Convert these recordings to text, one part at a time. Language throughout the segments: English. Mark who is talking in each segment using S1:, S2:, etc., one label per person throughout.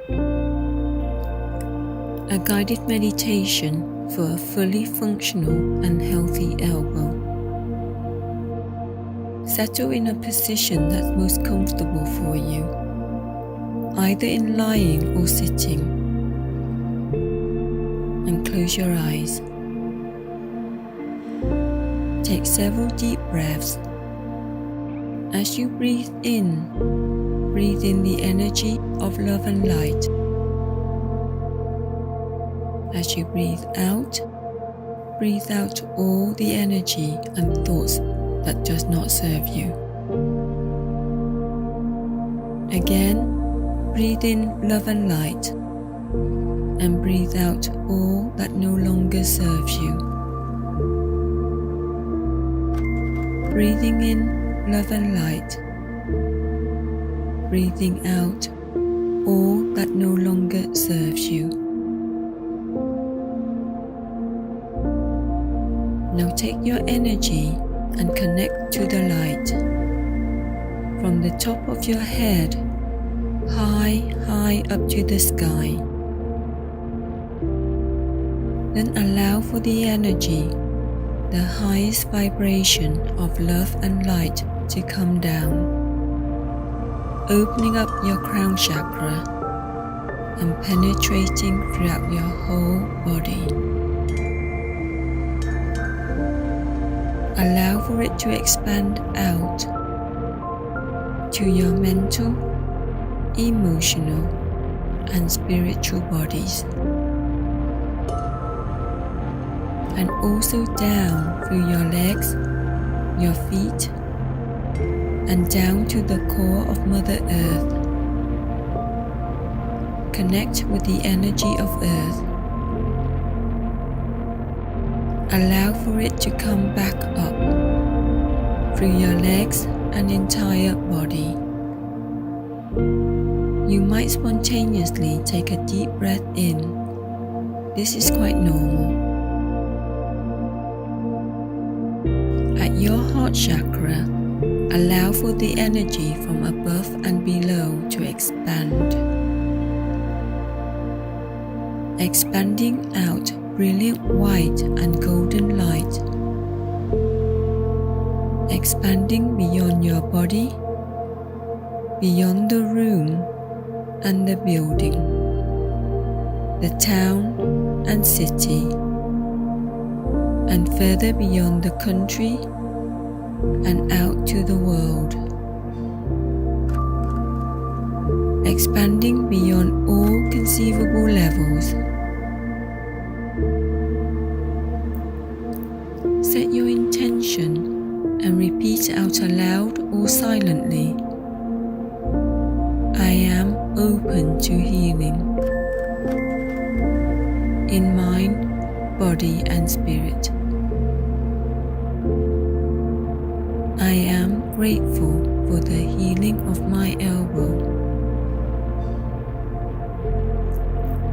S1: A guided meditation for a fully functional and healthy elbow. Settle in a position that's most comfortable for you, either in lying or sitting, and close your eyes. Take several deep breaths. As you breathe in the energy of love and light. As you breathe out all the energy and thoughts that does not serve you. Again, breathe in love and light, and breathe out all that no longer serves you. Breathing in love and light, breathing out all that no longer serves you. Now take your energy and connect to the light from the top of your head, high up to the sky. Then allow for the energy, the highest vibration of love and light to come down, opening up your crown chakra and penetrating throughout your whole body. Allow for it to expand out to your mental, emotional, and spiritual bodies, and also down through your legs, your feet, and down to the core of Mother Earth. Connect with the energy of Earth. Allow for it to come back up through your legs and entire body. You might spontaneously take a deep breath in. This is quite normal. At your heart chakra, allow for the energy from above and below to expand. Expanding out brilliant white and golden light, expanding beyond your body, beyond the room and the building, the town and city, and further beyond the country and out to the world. Expanding beyond all conceivable levels. Set your intention and repeat out aloud or silently. I am open to healing in mind, body and spirit. I am grateful for the healing of my elbow.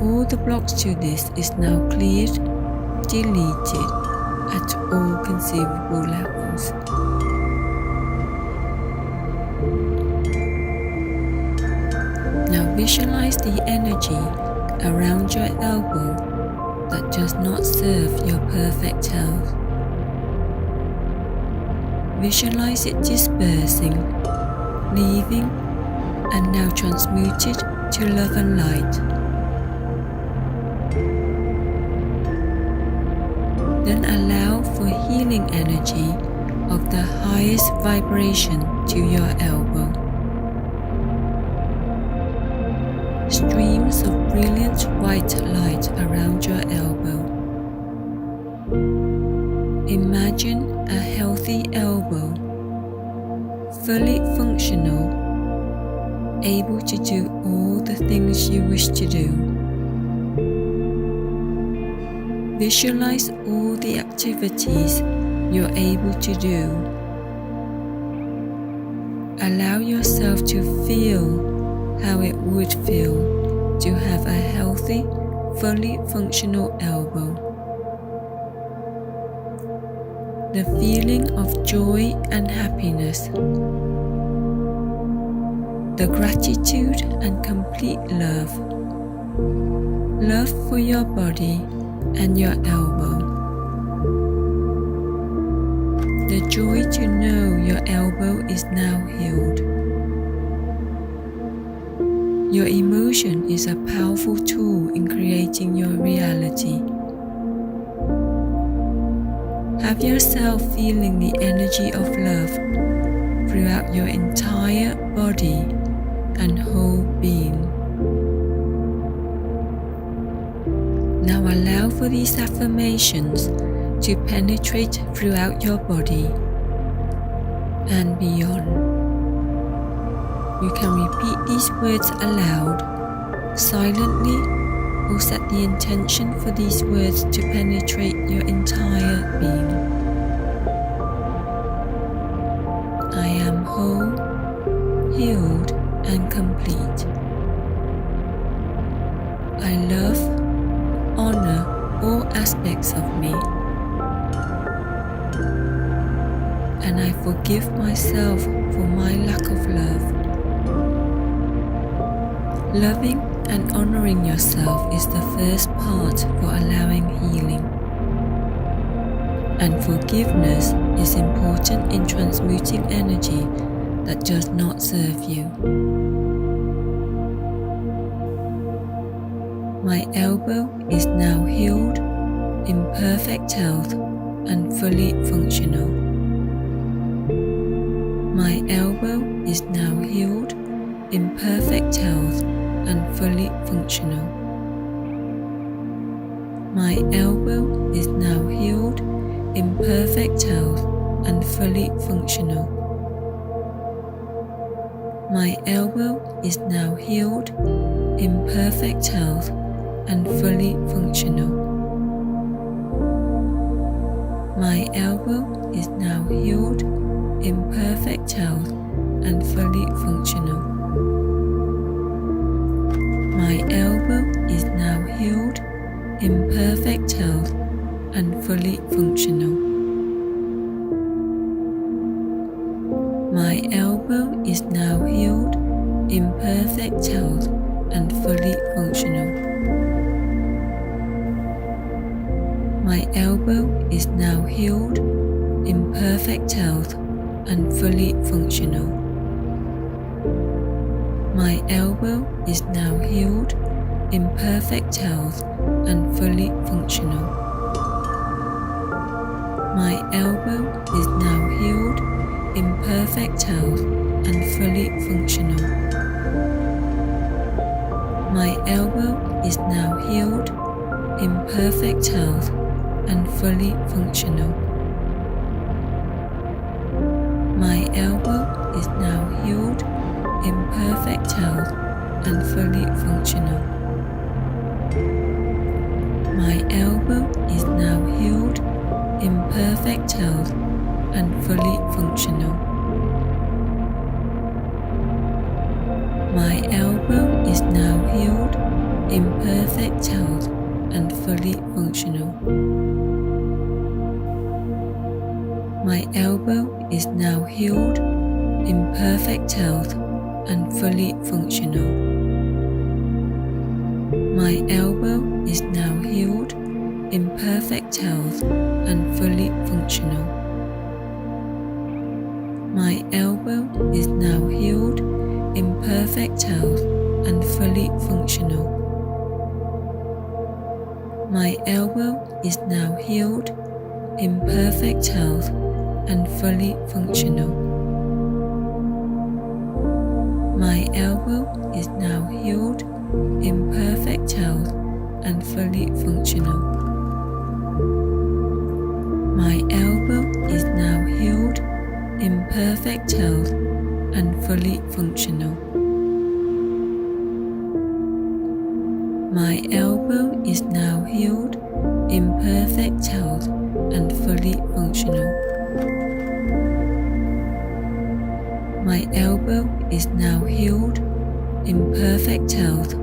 S1: All the blocks to this is now cleared, deleted at all conceivable levels. Now visualize the energy around your elbow that does not serve your perfect health. Visualize it dispersing, leaving, and now transmuted to love and light. Then allow for healing energy of the highest vibration to your elbow. Streams of brilliant white light around your elbow. Imagine a healthy elbow, fully functional, able to do all the things you wish to do. Visualize all the activities you're able to do. Allow yourself to feel how it would feel to have a healthy, fully functional elbow. The feeling of joy and happiness. the gratitude and complete love. Love for your body and your elbow. The joy to know your elbow is now healed. Your emotion is a powerful tool in creating your reality. Have yourself feeling the energy of love throughout your entire body and whole being. Now allow for these affirmations to penetrate throughout your body and beyond. You can repeat these words aloud, silently, or set the intention for these words to penetrate your entire being. I am whole, healed, and complete. I love, honor all aspects of me, and I forgive myself for my lack of love. Loving and honoring yourself is the first part for allowing healing, and forgiveness is important in transmuting energy that does not serve you. My elbow is now healed, in perfect health, and fully functional. My elbow is now healed, in perfect health, and fully functional. My elbow is now healed, in perfect health, and fully functional. My elbow is now healed, in perfect health, and fully functional. My elbow is now healed, in perfect health, and fully functional. My elbow is now healed, in perfect health, and fully functional. My elbow is now healed, in perfect health, and fully functional. My elbow is now healed, in perfect health, and fully functional. My elbow is now healed, in perfect health, and fully functional. My elbow is now healed, in perfect health, and fully functional. My elbow is now healed, in perfect health, and fully functional. My elbow is now healed, in perfect health, and fully functional. My elbow is now healed, in perfect health, and fully functional. My elbow is now healed, in perfect health, and fully functional. My elbow is now healed, in perfect health, and fully functional. My elbow is now healed, in perfect health, and fully functional. My elbow is now healed, in perfect health, and fully functional. My elbow is now healed, in perfect health, and fully functional. My elbow is now healed, in perfect health, and fully functional. My elbow is now healed, in perfect health, and fully functional. My elbow is now healed, in perfect health, and fully functional. My elbow is now healed, in perfect health,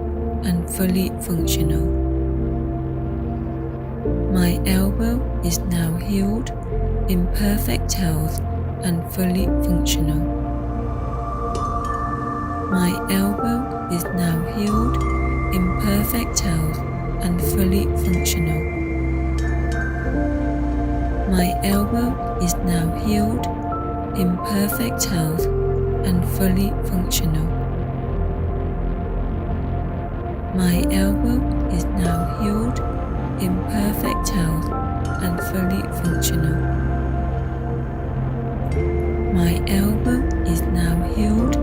S1: and fully functional. My elbow is now healed, in perfect health, and fully functional. My elbow is now healed, in perfect health and fully functional. My elbow is now healed, in perfect health and fully functional. My elbow is now healed, in perfect health and fully functional. My elbow is now healed,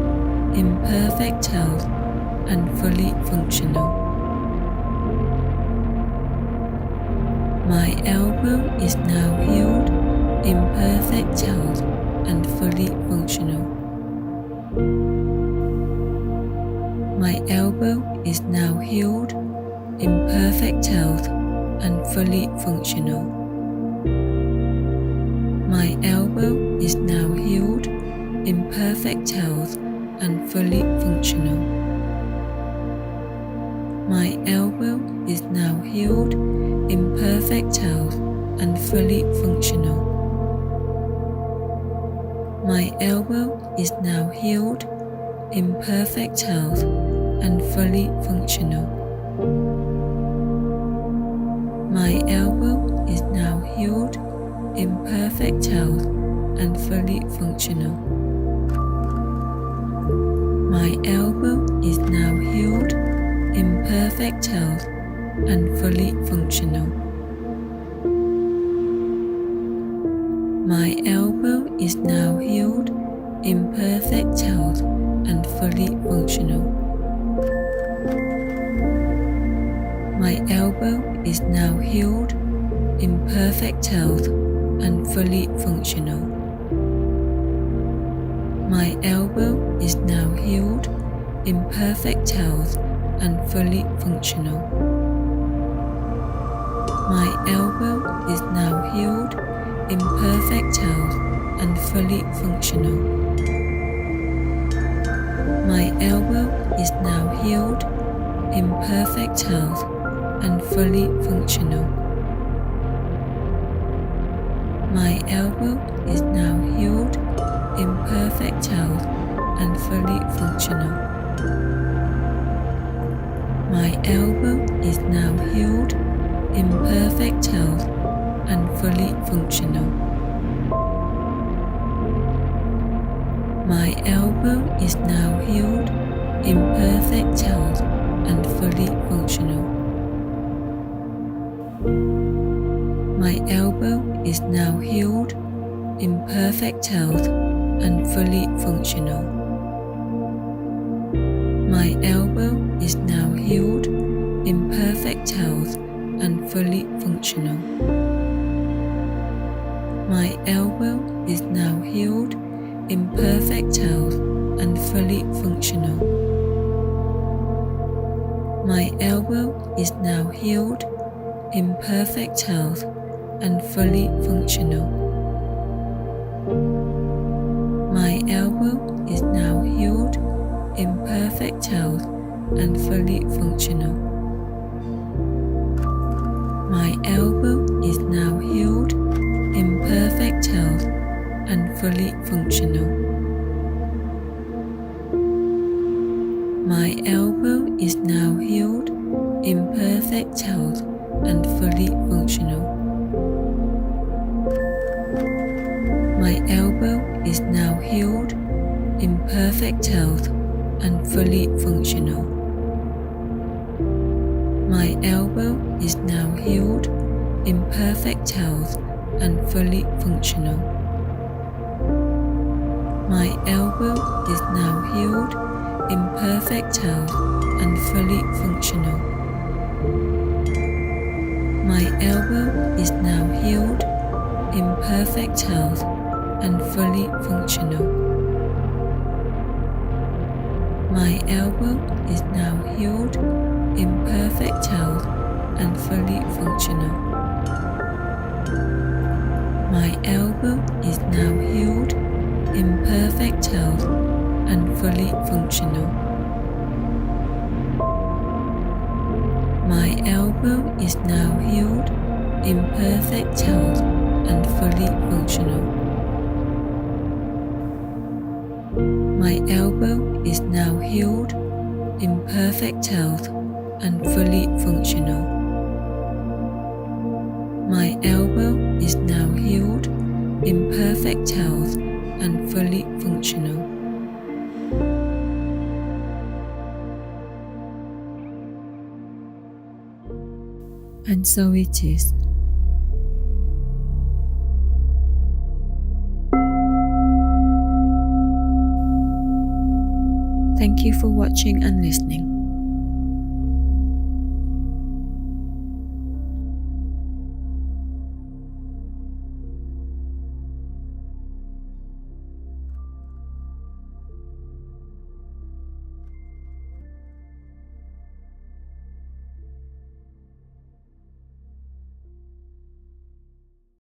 S1: in perfect health and fully functional. My elbow is now healed, in perfect health and fully functional. My elbow is now healed, in perfect health and fully functional. My elbow is now healed, in perfect health and fully functional. My elbow is now healed, in perfect health and fully functional. My elbow is now healed, in perfect health and fully functional. My elbow is now healed, in perfect health and fully functional. My elbow is now healed, in perfect health and fully functional. My elbow is now healed, in perfect health and fully functional. My elbow is now healed, in perfect health and fully functional. My elbow is now healed, in perfect health and fully functional. My elbow is now healed, in perfect health and fully functional. My elbow is now healed, in perfect health and fully functional. My elbow is now healed, in perfect health and fully functional. My elbow is now healed, in perfect health and fully functional. My elbow is now healed, in perfect health and fully functional. My elbow is now healed, in perfect health and fully functional. My elbow is now healed, in perfect health and fully functional. My elbow is now healed, in perfect health and fully functional. My elbow is now healed, in perfect health and fully functional. My elbow is now healed, in perfect health and fully functional. My elbow is now healed, in perfect health and fully functional. My elbow is now healed, in perfect health and fully functional. My elbow is now healed, in perfect health and fully functional. My elbow is now healed, in perfect health and fully functional. My elbow is now healed, in perfect health and fully functional. My elbow is now healed, in perfect health and fully functional. My elbow is now healed, in perfect health and fully functional. My elbow is now healed, in perfect health and fully functional. My elbow is now healed, in perfect health and fully functional. My elbow is now healed, in perfect health and fully functional. My elbow is now healed, in perfect health and fully functional. And so it is. Thank you for watching and listening.